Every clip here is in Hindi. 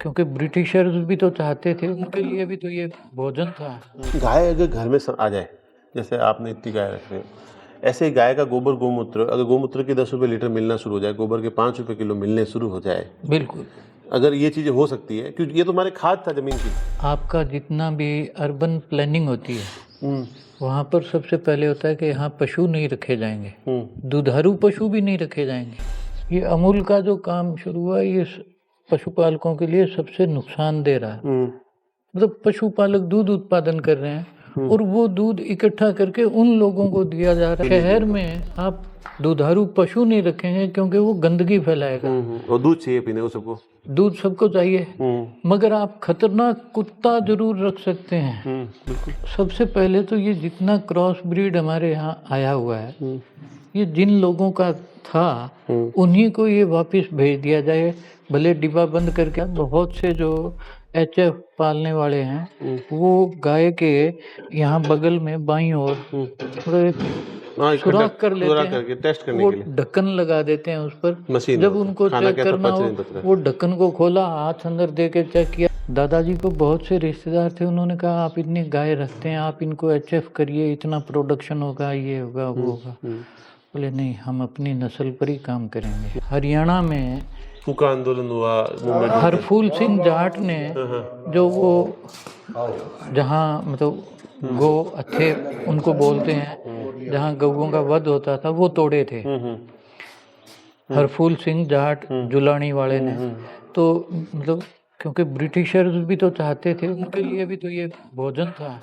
क्योंकि ब्रिटिशर्स भी तो चाहते थे, उनके लिए भी तो ये भोजन था। गाय अगर घर में आ जाए, जैसे आपने इतनी गाय रख रहे हो, ऐसे ही गाय का गोबर गोमूत्र, अगर गोमूत्र के 10 रुपये लीटर मिलना शुरू हो जाए, गोबर के 5 रुपये किलो मिलने शुरू हो जाए, बिल्कुल, अगर ये चीज़ें हो सकती है, क्योंकि ये तो हमारे खाद था ज़मीन की। आपका जितना भी अर्बन प्लानिंग होती है वहाँ पर सबसे पहले होता है कि यहाँ पशु नहीं रखे जाएंगे, दुधारू पशु भी नहीं रखे जाएंगे। ये अमूल का जो काम शुरू हुआ, ये पशुपालकों के लिए सबसे नुकसानदेह रहा। मतलब पशुपालक दूध उत्पादन कर रहे हैं और वो दूध इकट्ठा करके उन लोगों को दिया जा रहा है। शहर में आप दुधारू पशु नहीं रखेंगे क्योंकि वो गंदगी फैलाएगा। और दूध चाहिए पीने को सबको, दूध सबको चाहिए, मगर आप खतरनाक कुत्ता जरूर रख सकते हैं। बिल्कुल। सबसे पहले तो ये जितना क्रॉस ब्रीड हमारे यहाँ आया हुआ है, ये जिन लोगों का था उन्हीं को ये वापस भेज दिया जाए, भले डिब्बा बंद करके। बहुत से जो HF पालने वाले हैं वो गाय के यहाँ बगल में बाईं ओर सुराख कर लेते हैं, टेस्ट करने वो के लिए ढक्कन लगा देते हैं उस पर। मशीन। जब उनको चेक करना हो, वो ढक्कन को खोला, हाथ अंदर दे के चेक किया। दादाजी को बहुत से रिश्तेदार थे, उन्होंने कहा आप इतनी गाय रखते हैं, आप इनको HF करिए, इतना प्रोडक्शन होगा, ये होगा, वो होगा। बोले नहीं, हम अपनी नस्ल पर ही काम करेंगे। हरियाणा में फूका आंदोलन हुआ, हरफूल सिंह जाट ने जो वो जहाँ मतलब गौ अच्छे उनको बोलते हैं, जहाँ गौओं का वध होता था, वो तोड़े थे। हरफूल सिंह जाट जुलानी वाले ने। तो मतलब क्योंकि ब्रिटिशर्स भी तो चाहते थे, उनके लिए भी तो ये भोजन था।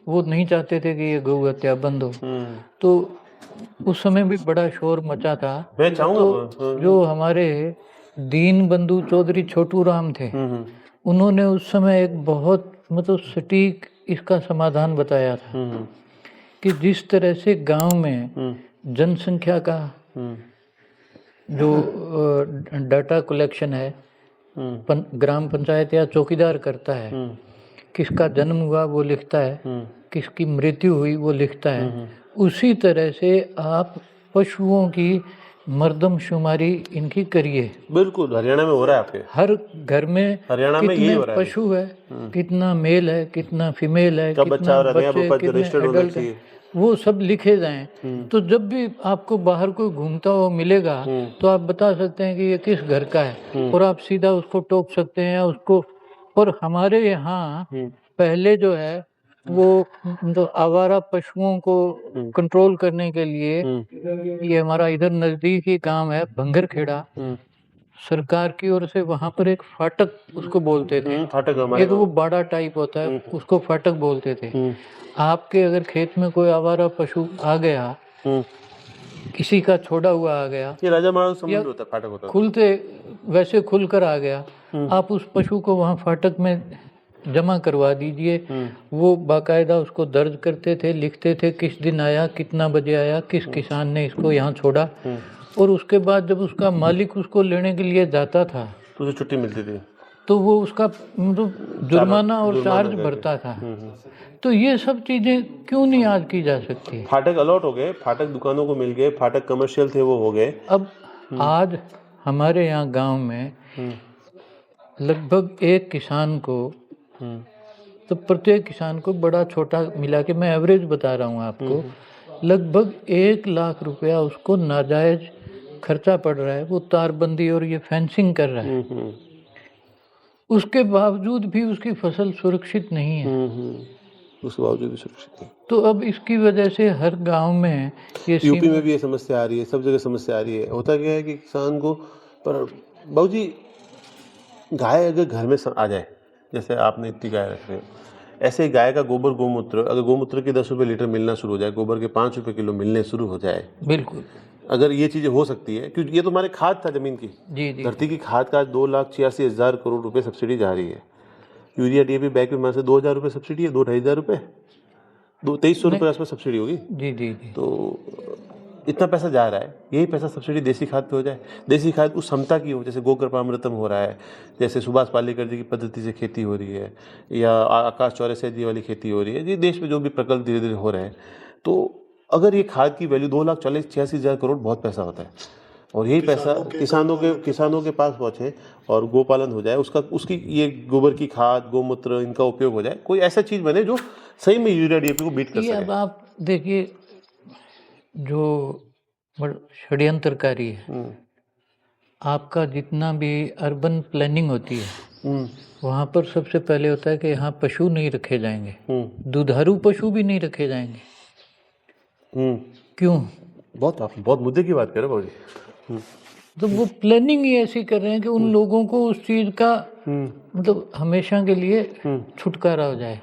वो नहीं चाहते थे कि ये गौ हत्या बंद हो। तो उस समय भी बड़ा शोर मचा था। मैं चाहूँगा तो जो हमारे दीन बंधु चौधरी छोटू राम थे, उन्होंने उस समय एक बहुत मतलब सटीक इसका समाधान बताया था कि जिस तरह से गांव में जनसंख्या का जो डाटा कलेक्शन है ग्राम पंचायत या चौकीदार करता है, किसका जन्म हुआ वो लिखता है, किसकी मृत्यु हुई वो लिखता है, उसी तरह से आप पशुओं की मर्दमशुमारी इनकी करिए। बिल्कुल, हरियाणा में हो रहा है आपके हर घर में हरियाणा में यही हो रहा है। पशु है, कितना मेल है, कितना फीमेल है, कब कितना बच्चे, कितने एडल्ट है, वो सब लिखे जाएं। तो जब भी आपको बाहर कोई घूमता हुआ मिलेगा तो आप बता सकते हैं कि ये किस घर का है, और आप सीधा उसको टोक सकते हैं उसको। और हमारे यहाँ पहले जो है वो तो आवारा पशुओं को कंट्रोल करने के लिए, ये हमारा इधर नजदीक ही गांव है भंगरखेड़ा, सरकार की ओर से वहां पर एक फाटक उसको बोलते थे। एक वो बाड़ा टाइप होता है, उसको फाटक बोलते थे। आपके अगर खेत में कोई आवारा पशु आ गया, किसी का छोड़ा हुआ आ गया, ये राजा महाराज समुद्र होता है, फाटक होता है, खुलते वैसे खुलकर आ गया, आप उस पशु को वहाँ फाटक में जमा करवा दीजिए। वो बाकायदा उसको दर्ज करते थे, लिखते थे किस दिन आया, कितना बजे आया, किस किसान ने इसको यहाँ छोड़ा। और उसके बाद जब उसका मालिक उसको लेने के लिए जाता था तो उसे छुट्टी मिलती थी, तो वो उसका मतलब जुर्माना और चार्ज भरता था। तो ये सब चीजें क्यों नहीं आज की जा सकती? फाटक अलॉट हो गए, फाटक दुकानों को मिल गए, फाटक कमर्शियल थे वो हो गए। अब आज हमारे यहाँ गांव में लगभग एक किसान को, तो प्रत्येक किसान को बड़ा छोटा मिला के, मैं एवरेज बता रहा हूँ आपको, लगभग 1 लाख रुपया उसको नाजायज खर्चा पड़ रहा है। वो तारबंदी और ये फेंसिंग कर रहा है, उसके बावजूद भी उसकी फसल सुरक्षित नहीं है। उसके बावजूद भी सुरक्षित नहीं। तो अब इसकी वजह से हर गांव में ये यूपी में भी ये समस्या आ रही है, सब जगह समस्या आ रही है। होता क्या है कि किसान को, पर बाबूजी गाय अगर घर में आ जाए, जैसे आपने इतनी गाय रख रहे हो, ऐसे ही गाय का गोबर गोमूत्र, अगर गोमूत्र के 10 रुपये लीटर मिलना शुरू हो जाए, गोबर के 5 रुपये किलो मिलने शुरू हो जाए, बिल्कुल, अगर ये चीज़ें हो सकती है, क्योंकि ये तो हमारे खाद था ज़मीन की। जी, धरती की खाद का 2,86,000 करोड़ रुपए सब्सिडी जा रही है। यूरिया DAP बैग में से 2,000 रुपये सब्सिडी है, 2-2,500 रुपये, 2,300 रुपये आसपास सब्सिडी होगी। जी। तो इतना पैसा जा रहा है, यही पैसा सब्सिडी देसी खाद पे हो जाए, देसी खाद उस क्षमता की हो, जैसे गोकृपामृतम हो रहा है, जैसे सुभाष पालेकर जी की पद्धति से खेती हो रही है, या आकाश चौरसिया जी वाली खेती हो रही है, ये देश में जो भी प्रकल्प धीरे धीरे हो रहे हैं। तो अगर ये खाद की वैल्यू 2,86,000 करोड़ बहुत पैसा होता है, और यही पैसा किसानों के पास पहुंचे और गोपालन हो जाए, उसकी ये गोबर की खाद, गोमूत्र, इनका उपयोग हो जाए, कोई ऐसा चीज बने जो सही में यूरिया डीएपी को बीट कर ये अब सके। आप देखिए, जो षड्यंत्रकारी है, आपका जितना भी अर्बन प्लानिंग होती है, वहाँ पर सबसे पहले होता है कि यहाँ पशु नहीं रखे जाएंगे, दुधारू पशु भी नहीं रखे जाएंगे। क्यों? बहुत मुद्दे की बात कर रहे बाबूजी। तो वो प्लानिंग ही ऐसी कर रहे हैं कि उन लोगों को उस चीज का मतलब हमेशा के लिए छुटकारा हो जाए।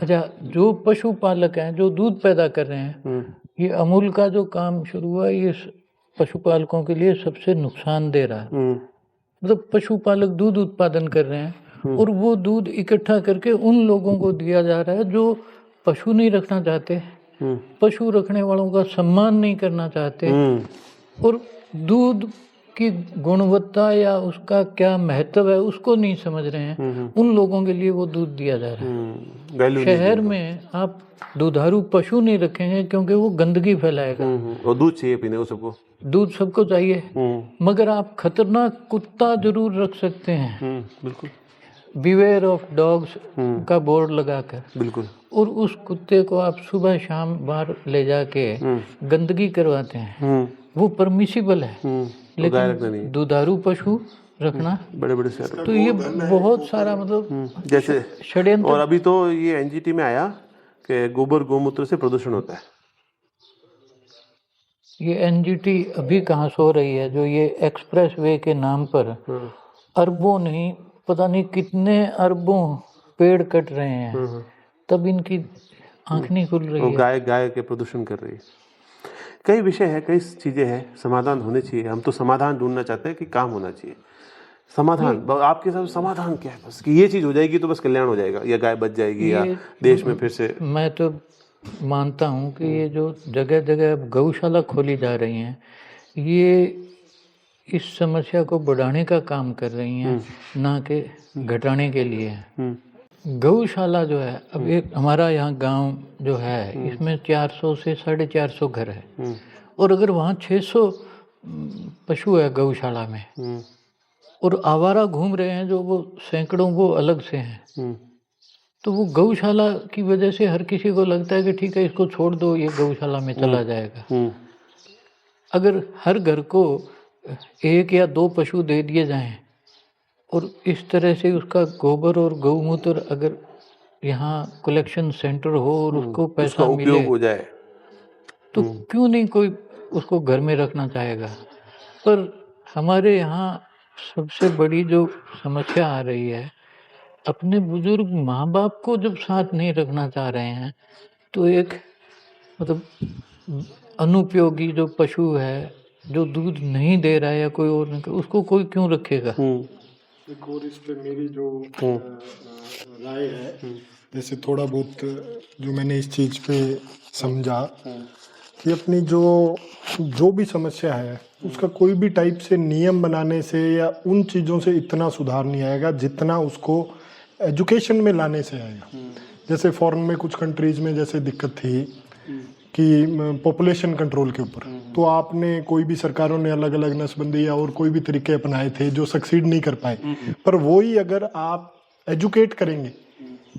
अच्छा, जो पशुपालक हैं, जो दूध पैदा कर रहे हैं, ये अमूल का जो काम शुरू हुआ, ये पशुपालकों के लिए सबसे नुकसान दे रहा है। मतलब पशुपालक दूध उत्पादन कर रहे हैं और वो दूध इकट्ठा करके उन लोगों को दिया जा रहा है जो पशु नहीं रखना चाहते, पशु रखने वालों का सम्मान नहीं करना चाहते, और दूध की गुणवत्ता या उसका क्या महत्व है उसको नहीं समझ रहे हैं। उन लोगों के लिए वो दूध दिया जा रहा है। शहर में आप दुधारू पशु नहीं रखेंगे क्योंकि वो गंदगी फैलाएगा, और दूध चाहिए पीने को सबको, दूध सबको चाहिए, मगर आप खतरनाक कुत्ता जरूर रख सकते हैं, बिल्कुल, बिवेयर ऑफ डॉग्स का बोर्ड लगाकर, बिल्कुल, और उस कुत्ते को आप सुबह शाम बाहर ले जाके गंदगी करवाते हैं, वो परमिसिबल है। लेकिन दुधारू पशु रखना बड़े शहर, तो ये बहुत सारा मतलब जैसे षड्यंत्र। और अभी तो ये एनजीटी में आया कि गोबर गोमूत्र से प्रदूषण होता है। ये एनजीटी अभी कहाँ सो रही है, जो ये एक्सप्रेस वे के नाम पर अरबों नहीं, पता नहीं कितने अरबों पेड़ कट रहे हैं, तब इनकी आंख नहीं खुल रही है। गाय के प्रदूषण कर रही है। कई विषय है, कई चीजें हैं, समाधान होने चाहिए। हम तो समाधान ढूंढना चाहते हैं कि काम होना चाहिए। समाधान आपके हिसाब से समाधान क्या है? बस कि ये चीज हो जाएगी तो बस कल्याण हो जाएगा, या गाय बच जाएगी, या देश में फिर से। मैं तो मानता हूँ कि ये जो जगह जगह अब गौशाला खोली जा रही हैं, ये इस समस्या को बढ़ाने का काम कर रही हैं, ना कि घटाने के लिए। गौशाला जो है, अब एक हमारा यहाँ गांव जो है, इसमें 400 से 450 घर है, और अगर वहाँ 600 पशु है गौशाला में, और आवारा घूम रहे हैं जो वो सैकड़ों वो अलग से हैं, तो वो गौशाला की वजह से हर किसी को लगता है कि ठीक है इसको छोड़ दो, ये गौशाला में चला जाएगा। अगर हर घर को 1 या 2 पशु दे दिए जाएं और इस तरह से उसका गोबर और गौमूत्र अगर यहाँ कलेक्शन सेंटर हो और उसको पैसा मिले हो जाए, तो क्यों नहीं कोई उसको घर में रखना चाहेगा। पर हमारे यहाँ सबसे बड़ी जो समस्या आ रही है, अपने बुजुर्ग माँ बाप को जब साथ नहीं रखना चाह रहे हैं, तो एक मतलब अनुपयोगी जो पशु है, जो दूध नहीं दे रहा है या कोई और नहीं, उसको कोई क्यों रखेगा। एक और इस पे मेरी जो राय है, जैसे थोड़ा बहुत जो मैंने इस चीज पे समझा कि अपनी जो भी समस्या है उसका कोई भी टाइप से नियम बनाने से या उन चीज़ों से इतना सुधार नहीं आएगा जितना उसको एजुकेशन में लाने से आएगा। जैसे फॉरेन में कुछ कंट्रीज में जैसे दिक्कत थी कि पॉपुलेशन कंट्रोल के ऊपर, तो आपने कोई भी सरकारों ने अलग अलग नसबंदी या और कोई भी तरीके अपनाए थे जो सक्सीड नहीं कर पाए, पर वही अगर आप एजुकेट करेंगे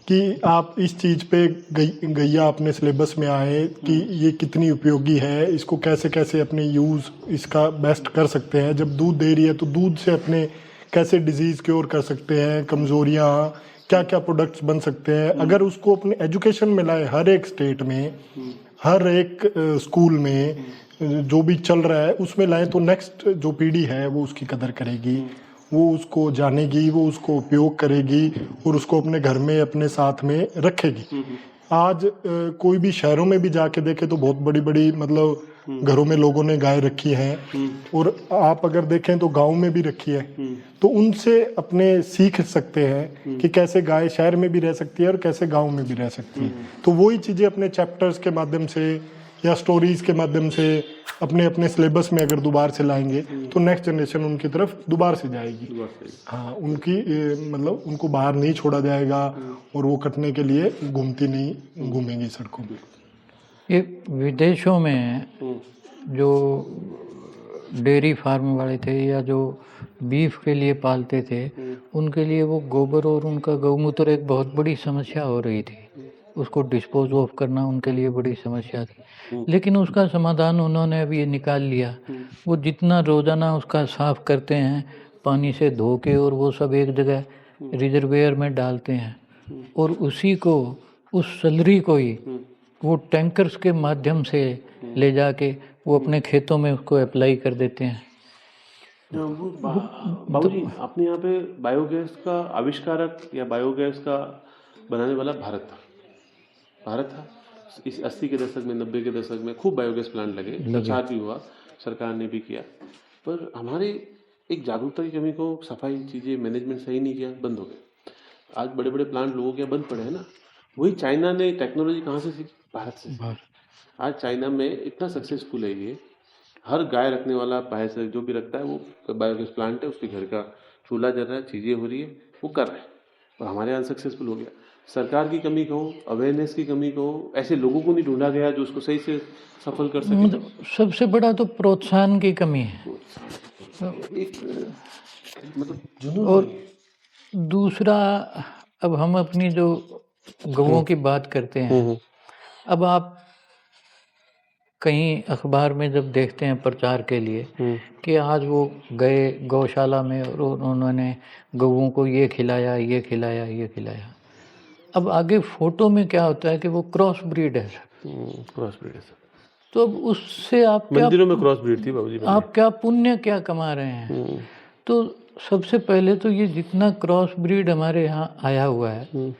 कि आप इस चीज़ पे गैया अपने सिलेबस में आए कि ये कितनी उपयोगी है, इसको कैसे कैसे अपने यूज़ इसका बेस्ट कर सकते हैं, जब दूध दे रही है तो दूध से अपने कैसे डिजीज़ क्योर कर सकते हैं, कमज़ोरियाँ क्या क्या प्रोडक्ट्स बन सकते हैं, अगर उसको अपने एजुकेशन में लाए, हर एक स्टेट में हर एक स्कूल में जो भी चल रहा है उसमें लाए, तो नेक्स्ट जो पीढ़ी है वो उसकी कदर करेगी, वो उसको जानेगी, वो उसको उपयोग करेगी और उसको अपने घर में अपने साथ में रखेगी। आज कोई भी शहरों में भी जाके देखे तो बहुत बड़ी बड़ी मतलब घरों में लोगों ने गाय रखी है, और आप अगर देखें तो गांव में भी रखी है, तो उनसे अपने सीख सकते हैं कि कैसे गाय शहर में भी रह सकती है और कैसे गांव में भी रह सकती है। तो वही चीज़ें अपने चैप्टर्स के माध्यम से या स्टोरीज के माध्यम से अपने अपने सिलेबस में अगर दोबारा से लाएंगे तो नेक्स्ट जनरेशन उनकी तरफ दोबारा से जाएगी। हाँ, उनकी मतलब उनको बाहर नहीं छोड़ा जाएगा और वो कटने के लिए घूमेंगी सड़कों पे। ये विदेशों में जो डेयरी फार्म वाले थे या जो बीफ के लिए पालते थे, उनके लिए वो गोबर और उनका गौमूत्र एक बहुत बड़ी समस्या हो रही थी। उसको डिस्पोज ऑफ करना उनके लिए बड़ी समस्या थी, लेकिन उसका समाधान उन्होंने अभी ये निकाल लिया। वो जितना रोज़ाना उसका साफ करते हैं पानी से धो के, और वो सब एक जगह रिजर्वेयर में डालते हैं, और उसी को, उस सलरी को ही वो टैंकर्स के माध्यम से ले जाके वो अपने खेतों में उसको अप्लाई कर देते हैं। बाबू जी, अपने यहाँ पे बायोगैस का आविष्कारक या बायोगैस का बनाने वाला भारत था। इस 80 के दशक में, 90 के दशक में खूब बायोगैस प्लांट लगे, प्रचार भी हुआ, सरकार ने भी किया, पर हमारे एक जागरूकता की कमी को, सफाई चीज़ें, मैनेजमेंट सही नहीं किया, बंद हो गए। आज बड़े बड़े प्लांट लोगों के यहाँ बंद पड़े हैं ना। वही चाइना ने टेक्नोलॉजी कहाँ से सीखी? भारत से। आज चाइना में इतना सक्सेसफुल है ये, हर गाय रखने वाला, भैंस जो भी रखता है वो बायोगैस प्लांट है, उसके घर का चूल्हा जल रहा है, चीज़ें हो रही है, वो कर रहे हैं। और हमारे यहाँ सक्सेसफुल हो गया। सरकार की कमी कहो, अवेयरनेस की कमी कहो, ऐसे लोगों को नहीं ढूंढा गया जो उसको सही से सफल कर सके। सबसे बड़ा तो प्रोत्साहन की कमी है, जुनून। और दूसरा, अब हम अपनी जो गौओं की बात करते हैं, अब आप कहीं अखबार में जब देखते हैं प्रचार के लिए कि आज वो गए गौशाला में और उन्होंने गौओं को ये खिलाया, ये खिलाया, ये खिलाया, अब आगे फोटो में क्या होता है कि वो क्रॉस ब्रीड है। क्रॉस ब्रीड है सर। तो अब उससे आप क्या, मंदिरों में क्रॉस ब्रीड थी बाबूजी, आप क्या पुण्य क्या कमा रहे हैं? तो सबसे पहले तो ये जितना क्रॉस ब्रीड हमारे यहाँ आया हुआ है,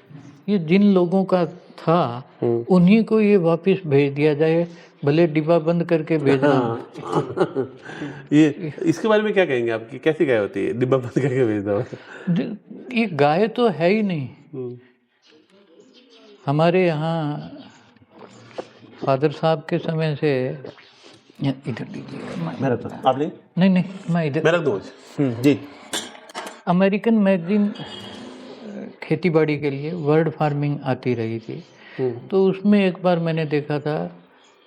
ये जिन लोगों का था उन्हीं को ये वापस भेज दिया जाए, भले डिब्बा बंद करके भेजना। ये इसके बारे में क्या कहेंगे आप कि कैसी गाय होती है डिब्बा बंद करके भेज दो? ये गाय तो है ही नहीं। हमारे यहाँ फादर साहब के समय से, इधर लीजिए, मैं रखता हूँ, आप नहीं? नहीं, मैं इधर, मैं रख दूँ जी। अमेरिकन मैगजीन खेतीबाड़ी के लिए वर्ड फार्मिंग आती रही थी, तो उसमें एक बार मैंने देखा था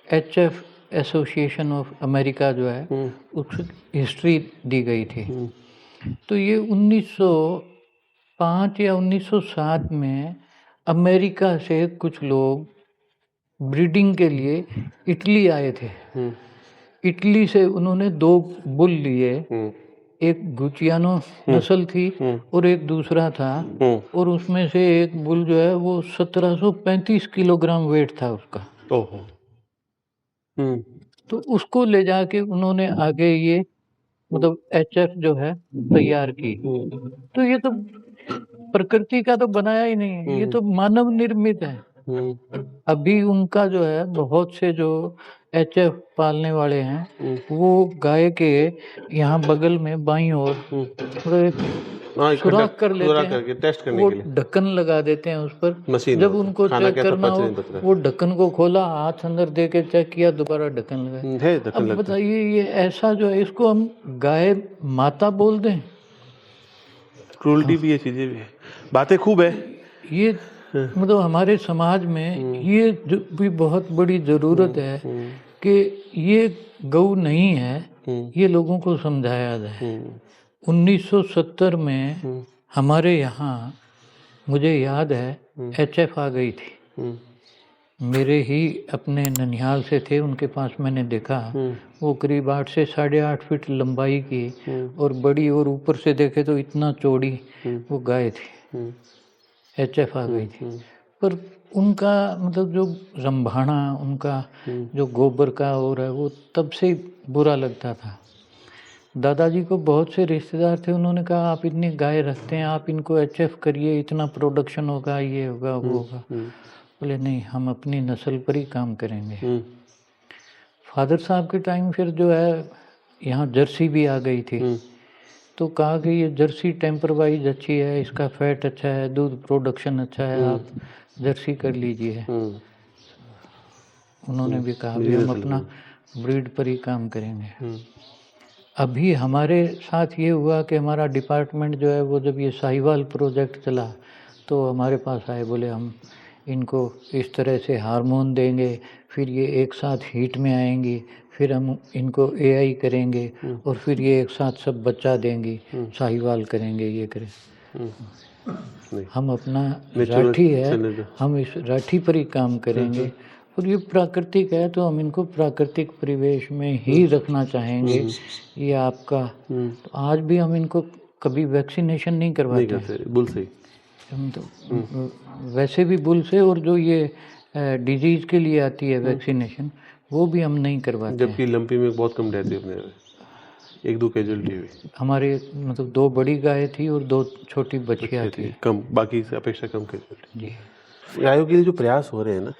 HF एसोसिएशन ऑफ अमेरिका जो है, उसकी हिस्ट्री दी गई थी। तो ये 1905 या 1907 में अमेरिका से कुछ लोग ब्रीडिंग के लिए इटली आए थे। इटली से उन्होंने 2 बुल लिए, एक गुचियानो नस्ल थी और एक दूसरा था, और उसमें से एक बुल जो है वो 1735 किलोग्राम वेट था उसका। तो उसको ले जाके उन्होंने आगे ये मतलब HF जो है तैयार की। तो ये तो प्रकृति का तो बनाया ही नहीं है, ये तो मानव निर्मित है। अभी उनका जो है बहुत से जो HF पालने वाले हैं, वो गाय के यहाँ बगल में बाईं ओर सुराख कर लेते हैं, टेस्ट करने वो के लिए ढक्कन लगा देते हैं उस पर। मशीन। जब उनको चेक करना हो, वो ढक्कन को खोला, हाथ अंदर दे के चेक किया, दोबारा ढक्कन लगाया। अब बताइए ये ऐसा जो है, इसको हम गाय माता बोल दें? क्रूरल्टी भी है, चीजें भी है, बातें खूब है। ये मतलब हमारे समाज में ये जो भी बहुत बड़ी ज़रूरत है कि ये गौ नहीं है, ये लोगों को समझाया जाए। 1970 में हमारे यहाँ, मुझे याद है, HF आ गई थी। मेरे ही अपने ननिहाल से थे, उनके पास मैंने देखा, वो करीब 8 से 8.5 फीट लंबाई की और बड़ी, और ऊपर से देखे तो इतना चौड़ी वो गाय थी। HF आ गई थी। पर उनका मतलब जो रंभाना, उनका जो गोबर का और है, वो तब से बुरा लगता था। दादाजी को बहुत से रिश्तेदार थे, उन्होंने कहा आप इतनी गाय रखते हैं, आप इनको HF करिए, इतना प्रोडक्शन होगा, ये होगा, वो होगा। बोले नहीं, हम अपनी नस्ल पर ही काम करेंगे। फादर साहब के टाइम फिर जो है यहाँ जर्सी भी आ गई थी, तो कहा कि ये जर्सी टेम्पर वाइज अच्छी है, इसका फैट अच्छा है, दूध प्रोडक्शन अच्छा है, आप जर्सी कर लीजिए। उन्होंने भी कहा भी हम अपना ब्रीड पर ही काम करेंगे। अभी हमारे साथ ये हुआ कि हमारा डिपार्टमेंट जो है वो, जब ये साहिवाल प्रोजेक्ट चला तो हमारे पास आए, बोले हम इनको इस तरह से हार्मोन देंगे, फिर ये एक साथ हीट में आएंगी, फिर हम इनको एआई करेंगे और फिर ये एक साथ सब बच्चा देंगी, साहिवाल करेंगे, ये करें। नहीं, हम अपना नेचुरल राठी है, चलने दो। हम इस राठी पर ही काम करेंगे और ये प्राकृतिक है तो हम इनको प्राकृतिक परिवेश में ही रखना चाहेंगे। ये आपका तो आज भी हम इनको कभी वैक्सीनेशन नहीं नहीं करवाते करते, बुल सही। हम तो वैसे भी बुल से, और जो ये डिजीज के लिए आती है वैक्सीनेशन, वो भी हम नहीं करवाते हैं। जबकि लंपी में बहुत कम डेथ हुई अपने यहाँ में, 1-2 कैजुअलिटी हुई। हमारे मतलब 2 बड़ी गाय थी और 2 छोटी बछिया थी कम, बाकी से अपेक्षा कम कैजुअलिटी। जी। गायों के लिए जो प्रयास हो रहे हैं ना,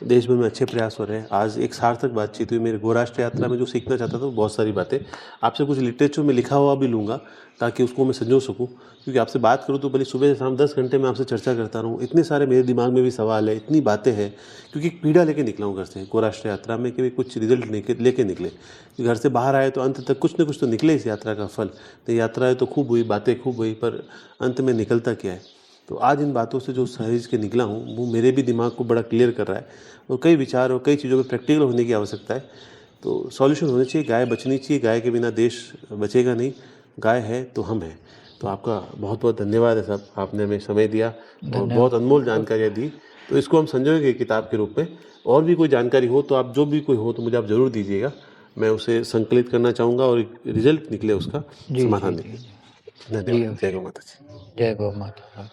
देश भर में अच्छे प्रयास हो रहे हैं। आज एक सार्थक बातचीत हुई। मेरे गौराष्ट्र यात्रा में जो सीखना चाहता था, बहुत सारी बातें आपसे कुछ लिटरेचर में लिखा हुआ भी लूँगा, ताकि उसको मैं संजो सकूँ। क्योंकि आपसे बात करूँ तो भले सुबह से शाम 10 घंटे मैं आपसे चर्चा करता रहूँ, इतने सारे मेरे दिमाग में भी सवाल है, इतनी बातें हैं। क्योंकि एक पीड़ा लेके निकला हूँ घर से गौराष्ट्र यात्रा में, कि कुछ रिजल्ट लेके निकले। कि घर से बाहर आए तो अंत तक कुछ न कुछ तो निकले इस यात्रा का फल। तो यात्राएँ तो खूब हुई, बातें खूब हुई, पर अंत में निकलता क्या है? तो आज इन बातों से जो सहेज के निकला हूँ, वो मेरे भी दिमाग को बड़ा क्लियर कर रहा है, और कई विचार और कई चीज़ों में प्रैक्टिकल होने की आवश्यकता है। तो सॉल्यूशन होने चाहिए, गाय बचनी चाहिए, गाय के बिना देश बचेगा नहीं। गाय है तो हम हैं। तो आपका बहुत बहुत धन्यवाद है साहब, आपने हमें समय दिया और बहुत अनमोल जानकारियाँ दी। तो इसको हम संजोएंगे किताब के रूप में। और भी कोई जानकारी हो तो आप, जो भी कोई हो तो मुझे आप ज़रूर दीजिएगा, मैं उसे संकलित करना चाहूँगा और एक रिजल्ट निकले उसका समाधान निकले। धन्यवाद। जय गौ माता जी। जय गौ माता।